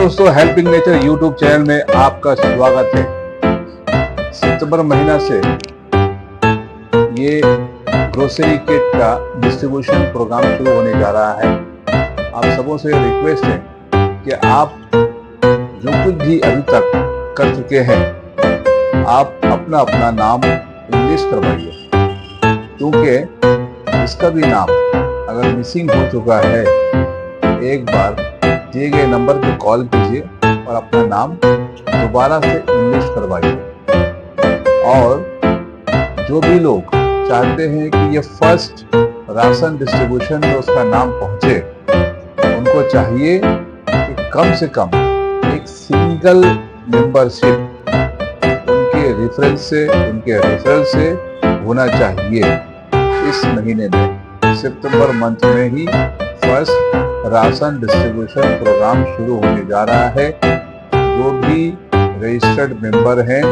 दोस्तों, helping nature YouTube channel में आपका स्वागत है। सितंबर महीना से ये ग्रोसरी किट का डिस्ट्रीब्यूशन प्रोग्राम शुरू होने जा रहा है। आप सबों से रिक्वेस्ट है कि आप जो कुछ भी अभी तक कर चुके हैं, आप अपना अपना नाम इंग्लिश करवाइए, क्योंकि इसका भी नाम अगर मिसिंग हो चुका है, एक बार दिए गए नंबर पे कॉल कीजिए और अपना नाम दोबारा से इंग्लिश करवाइए। और जो भी लोग चाहते हैं कि ये फर्स्ट राशन डिस्ट्रीब्यूशन में उसका नाम पहुंचे, उनको चाहिए कि कम से कम एक सिंगल मेंबरशिप उनके रेफरल से होना चाहिए। इस महीने में सितंबर मंथ में ही फर्स्ट राशन डिस्ट्रीब्यूशन प्रोग्राम शुरू होने जा रहा है। जो भी रजिस्टर्ड मेंबर हैं,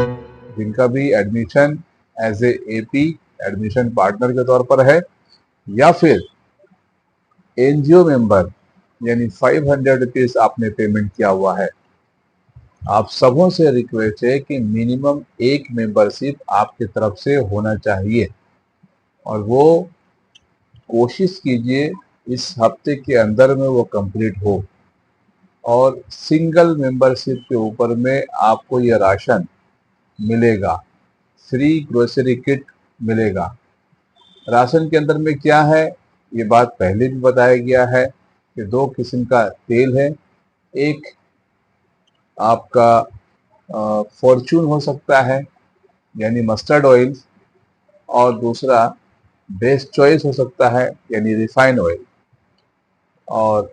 जिनका भी admission as AP admission partner के तौर पर है, या फिर एनजीओ मेंबर यानी 500 रुपीज आपने पेमेंट किया हुआ है, आप सबों से रिक्वेस्ट है कि मिनिमम एक मेंबरशिप आपकी तरफ से होना चाहिए। और वो कोशिश कीजिए इस हफ्ते के अंदर में वो कंप्लीट हो। और सिंगल मेंबरशिप के ऊपर में आपको ये राशन मिलेगा, फ्री ग्रोसरी किट मिलेगा। राशन के अंदर में क्या है, ये बात पहले भी बताया गया है कि दो किस्म का तेल है। एक आपका फॉर्चून हो सकता है यानी मस्टर्ड ऑयल, और दूसरा बेस्ट चॉइस हो सकता है यानी रिफाइंड ऑयल। और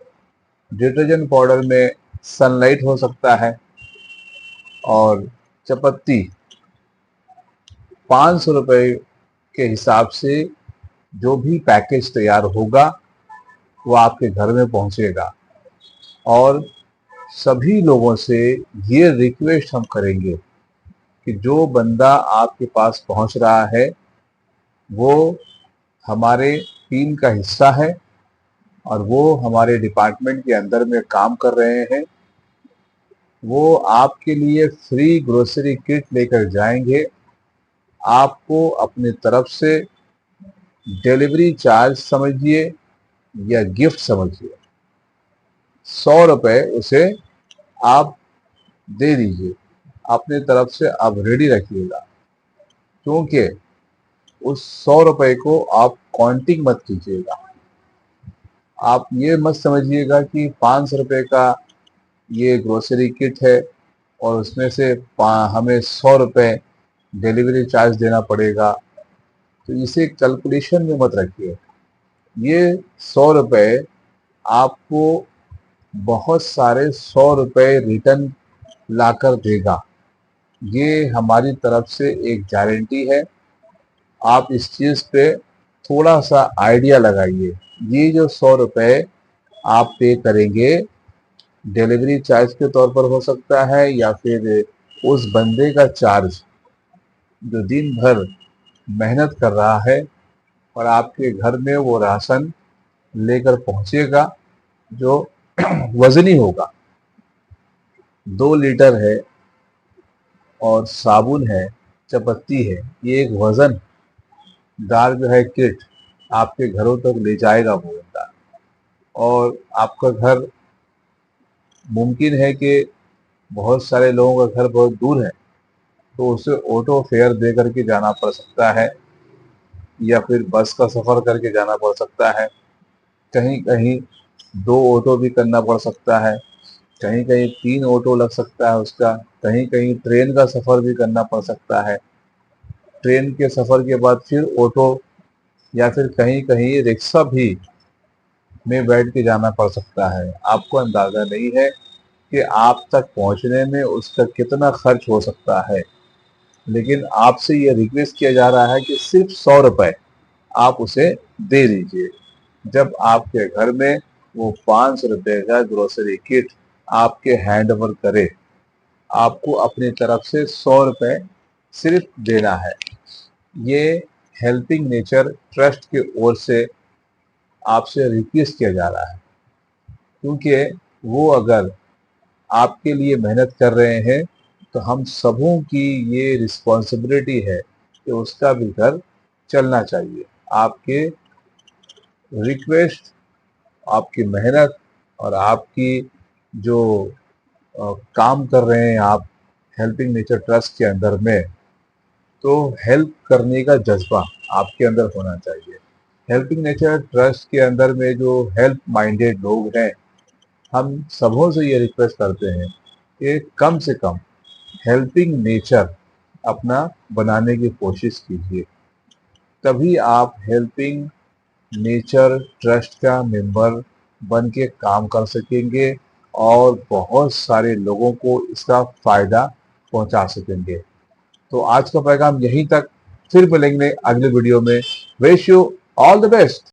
डिटर्जेंट पाउडर में सनलाइट हो सकता है। और चपत्ती 500 रुपये के हिसाब से जो भी पैकेज तैयार होगा वो आपके घर में पहुंचेगा। और सभी लोगों से ये रिक्वेस्ट हम करेंगे कि जो बंदा आपके पास पहुंच रहा है वो हमारे टीम का हिस्सा है और वो हमारे डिपार्टमेंट के अंदर में काम कर रहे हैं। वो आपके लिए फ्री ग्रोसरी किट लेकर जाएंगे। आपको अपनी तरफ से डिलीवरी चार्ज समझिए या गिफ्ट समझिए, 100 रुपये उसे आप दे दीजिए, अपने तरफ से आप रेडी रखिएगा। क्योंकि उस 100 रुपये को आप काउंटिंग मत कीजिएगा। आप ये मत समझिएगा कि 500 रुपये का ये ग्रोसरी किट है और उसमें से हमें 100 रुपये डिलीवरी चार्ज देना पड़ेगा। तो इसे कैलकुलेशन में मत रखिए। ये 100 रुपये आपको बहुत सारे 100 रुपये रिटर्न लाकर देगा। ये हमारी तरफ से एक गारंटी है। आप इस चीज़ पे थोड़ा सा आइडिया लगाइए। ये जो 100 रुपये आप पे करेंगे, डिलीवरी चार्ज के तौर पर हो सकता है या फिर उस बंदे का चार्ज जो दिन भर मेहनत कर रहा है और आपके घर में वो राशन लेकर पहुंचेगा, जो वजनी होगा। 2 लीटर है और साबुन है, चपत्ती है, ये एक वजन दार जो है किट आपके घरों तक ले जाएगा वो बंदा। और आपका घर मुमकिन है कि बहुत सारे लोगों का घर बहुत दूर है, तो उसे ऑटो फेयर दे करके जाना पड़ सकता है या फिर बस का सफ़र करके जाना पड़ सकता है। कहीं कहीं 2 ऑटो भी करना पड़ सकता है, कहीं कहीं 3 ऑटो लग सकता है उसका, कहीं कहीं ट्रेन का सफ़र भी करना पड़ सकता है। ट्रेन के सफ़र के बाद फिर ऑटो या फिर कहीं कहीं रिक्शा भी में बैठ के जाना पड़ सकता है। आपको अंदाज़ा नहीं है कि आप तक पहुंचने में उसका कितना खर्च हो सकता है। लेकिन आपसे ये रिक्वेस्ट किया जा रहा है कि सिर्फ 100 रुपये आप उसे दे दीजिए। जब आपके घर में वो 500 रुपये का ग्रोसरी किट आपके हैंड ओवर करे, आपको अपनी तरफ से 100 रुपये सिर्फ देना है। ये हेल्पिंग नेचर ट्रस्ट की ओर से आपसे रिक्वेस्ट किया जा रहा है, क्योंकि वो अगर आपके लिए मेहनत कर रहे हैं, तो हम सबों की ये रिस्पॉन्सिबिलिटी है कि उसका भी घर चलना चाहिए। आपके रिक्वेस्ट, आपकी मेहनत और आपकी जो काम कर रहे हैं आप हेल्पिंग नेचर ट्रस्ट के अंदर में, तो हेल्प करने का जज्बा आपके अंदर होना चाहिए। हेल्पिंग नेचर ट्रस्ट के अंदर में जो हेल्प माइंडेड लोग हैं, हम सबों से ये रिक्वेस्ट करते हैं कि कम से कम हेल्पिंग नेचर अपना बनाने की कोशिश कीजिए। तभी आप हेल्पिंग नेचर ट्रस्ट का मेंबर बन के काम कर सकेंगे और बहुत सारे लोगों को इसका फ़ायदा पहुंचा सकेंगे। तो आज का पैगाम यहीं तक, फिर मिलेंगे अगले वीडियो में। Wish you all the best.